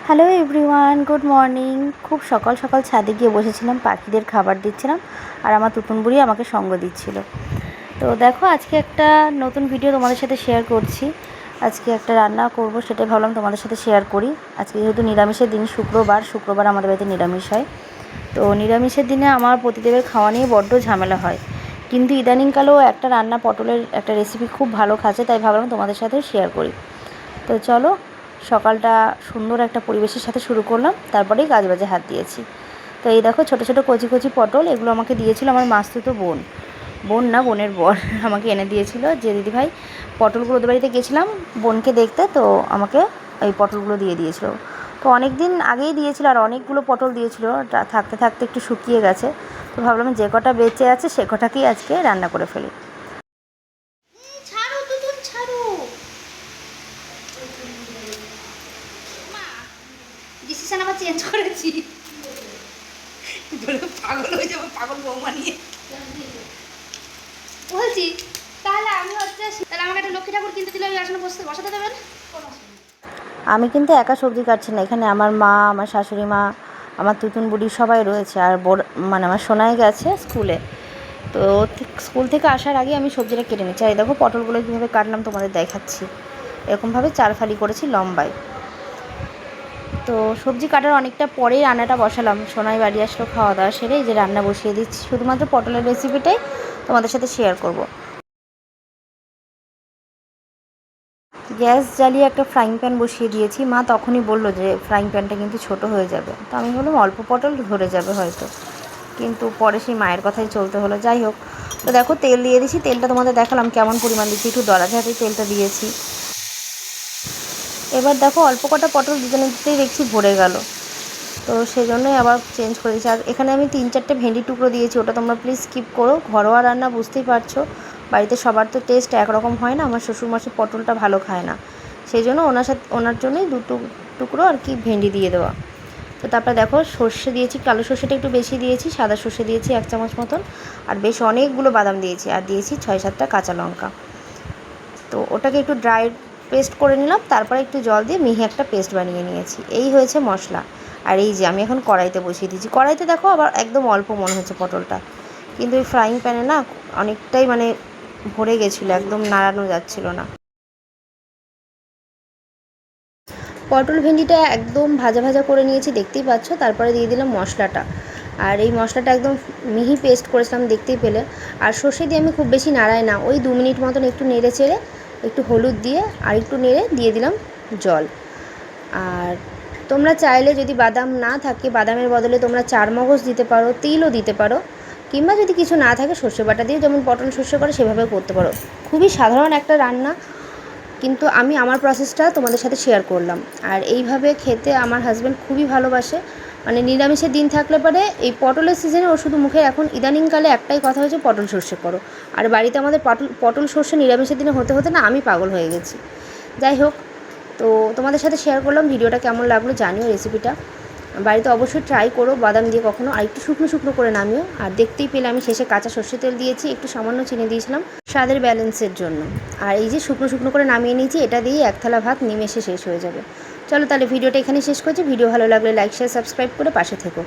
Hello everyone, good morning. খুব সকাল সকাল ছাদে গিয়ে বসেছিলাম, পাখিদের খাবার দিচ্ছিলাম আর আমার তুতুন বুড়ি আমাকে সঙ্গ দিচ্ছিল। তো দেখো, আজকে একটা নতুন ভিডিও তোমাদের সাথে শেয়ার করছি। আজকে একটা রান্না করব, সেটাই ভাবলাম তোমাদের সাথে শেয়ার করি। আজকে যেহেতু নিরামিষের দিন, শুক্রবার আমাদের বাড়িতে নিরামিষ হয়। তো নিরামিষের দিনে আমার পতিদেবের খাওয়া নিয়ে বড্ড ঝামেলা হয়, কিন্তু ইদানিংকালেও একটা রান্না, পটলের একটা রেসিপি খুব ভালো খাচ্ছে, তাই ভাবলাম তোমাদের সাথে শেয়ার করি। তো চলো, সকালটা সুন্দর একটা পরিবেশের সাথে শুরু করলাম, তারপরেই কাজবাজে হাত দিয়েছি। তো এই দেখো, ছোটো ছোটো কচি কচি পটল, এগুলো আমাকে দিয়েছিল আমার মাস্তুতো বোন, বোনের বর আমাকে এনে দিয়েছিল। যে দিদিভাই, পটলগুলো ওদের বাড়িতে গেছিলাম বোনকে দেখতে, তো আমাকে এই পটলগুলো দিয়ে দিয়েছিল। তো অনেক দিন আগেই দিয়েছিল, আর অনেকগুলো পটল দিয়েছিল, থাকতে থাকতে একটু শুকিয়ে গেছে। তো ভাবলাম যে কটা বেঁচে আছে সে কটাকেই আজকে রান্না করে ফেলি। ডিসিশন আবার চেঞ্জ করেছি, পাগল হয়ে যাবো, পাগল বৌমা নিয়ে বলছি। তাহলে আমি তাহলে আমাকে একটা লক্ষ্মী ঠাকুর কিনতে দিলে ওই আসলে বসাতে দেবেন। আমি কিন্তু একা সবজি কাটছি না, এখানে আমার মা, আমার শাশুড়ি মা, আমার তুতুন বুড়ি সবাই রয়েছে। আর আমার সোনাই গেছে স্কুলে। তো স্কুল থেকে আসার আগে আমি সবজিটা কেটে নিচ্ছি। আর দেখো পটলগুলো কীভাবে কাটলাম তোমাদের দেখাচ্ছি। এরকমভাবে 4 ফালি করেছি লম্বায়। তো সবজি কাটার অনেকটা পরেই রান্নাটা বসালাম। সোনাই বাড়ি আসলো, খাওয়া দাওয়া সেরে এই যে রান্না বসিয়ে দিচ্ছি। শুধুমাত্র পটলের রেসিপিটাই তোমাদের সাথে শেয়ার করব। গ্যাস জ্বালিয়ে একটা ফ্রাইং প্যান বসিয়ে দিয়েছি। মা তখনই বললো যে ফ্রাইং প্যানটা কিন্তু ছোট হয়ে যাবে। তো আমি বললাম অল্প পটল ধরে যাবে হয়তো, কিন্তু পরে সেই মায়ের কথাই চলতে হলো। যাই হোক, তো দেখো তেল দিয়ে দিয়েছি। তেলটা তোমাদের দেখালাম কেমন পরিমাণ দিচ্ছি, একটু দরা ঝাঁটেই তেলটা দিয়েছি। এবার দেখো, অল্প কটা পটল দিতেই দেখছি ভরে গেল। তো সেই জন্যই আবার চেঞ্জ করে দিয়েছি। আর এখানে আমি 3-4টে ভেন্ডি টুকরো দিয়েছি, ওটা তোমরা প্লিজ স্কিপ করো। ঘরোয়া রান্না, বুঝতেই পারছো, বাড়িতে সবার তো টেস্ট একরকম হয় না। আমার শ্বশুরমশাই পটলটা ভালো খায় না, সেই জন্য ওনার জন্যই টুকরো আর কি ভেন্ডি দিয়ে দেওয়া। তো তারপরে দেখো, সর্ষে দিয়েছি, কালো সর্ষেটা একটু বেশি দিয়েছি, সাদা সর্ষে দিয়েছি 1 চামচ মতন, আর বেশ অনেকগুলো বাদাম দিয়েছি, আর দিয়েছি 6-7টা কাঁচা লঙ্কা। তো ওটাকে একটু ড্রাই পেস্ট করে নিলাম, তারপরে একটু জল দিয়ে মিহি একটা পেস্ট বানিয়ে নিয়েছি। এই হয়েছে মশলা। আর এই যে আমি এখন কড়াইতে বসিয়ে দিয়েছি। কড়াইতে দেখো আবার একদম অল্প মনে হচ্ছে পটলটা, কিন্তু এই ফ্রাইং প্যানে না অনেকটাই ভরে গেছিলো, একদম নাড়ানো যাচ্ছিল না। পটল ভেন্ডিটা একদম ভাজা ভাজা করে নিয়েছি, দেখতেই পাচ্ছ। তারপরে দিয়ে দিলাম মশলাটা, আর এই মশলাটা একদম মিহি পেস্ট করেছিলাম, দেখতেই পেলে। আর সর্ষে দিয়ে আমি খুব বেশি নাড়াই না, ওই 2 মিনিট মতন একটু নেড়ে চেড়ে, একটু হলুদ দিয়ে আর একটু নেড়ে দিয়ে দিলাম জল। আর তোমরা চাইলে যদি বাদাম না থাকে, বাদামের বদলে তোমরা চারমগজ দিতে পারো, তিলও দিতে পারো, কিংবা যদি কিছু না থাকে সর্ষে বাটা দিয়ে যেমন পটল সর্ষে করে সেভাবেও করতে পারো। খুবই সাধারণ একটা রান্না, কিন্তু আমি আমার প্রসেসটা তোমাদের সাথে শেয়ার করলাম। আর এইভাবে খেতে আমার হাজব্যান্ড খুবই ভালোবাসে। নিরামিষের দিন থাকলে পরে এই পটলের সিজনে ওর শুধু মুখে এখন ইদানিংকালে একটাই কথা হয়েছে, পটল সর্ষে করো। আর বাড়িতে আমাদের পটল সর্ষে নিরামিষের দিনে হতে হতে না আমি পাগল হয়ে গেছি। যাই হোক, তো তোমাদের সাথে শেয়ার করলাম। ভিডিওটা কেমন লাগলো জানিও। রেসিপিটা বাড়িতে অবশ্যই ট্রাই করো, বাদাম দিয়ে কখনো, আর একটু শুকনো শুকনো করে নামিও। আর দেখতেই পেলে আমি শেষে কাঁচা সর্ষে তেল দিয়েছি, একটু সামান্য চিনি দিয়েছিলাম স্বাদের ব্যালেন্সের জন্য। আর এই যে শুকনো শুকনো করে নামিয়ে নিয়েছি, এটা দিয়ে 1 থালা ভাত নিমেষে শেষ হয়ে যাবে। চলো তাহলে ভিডিওটা এখানে শেষ করছি। ভিডিও ভালো লাগলে লাইক, শেয়ার, সাবস্ক্রাইব করে পাশে থেকো।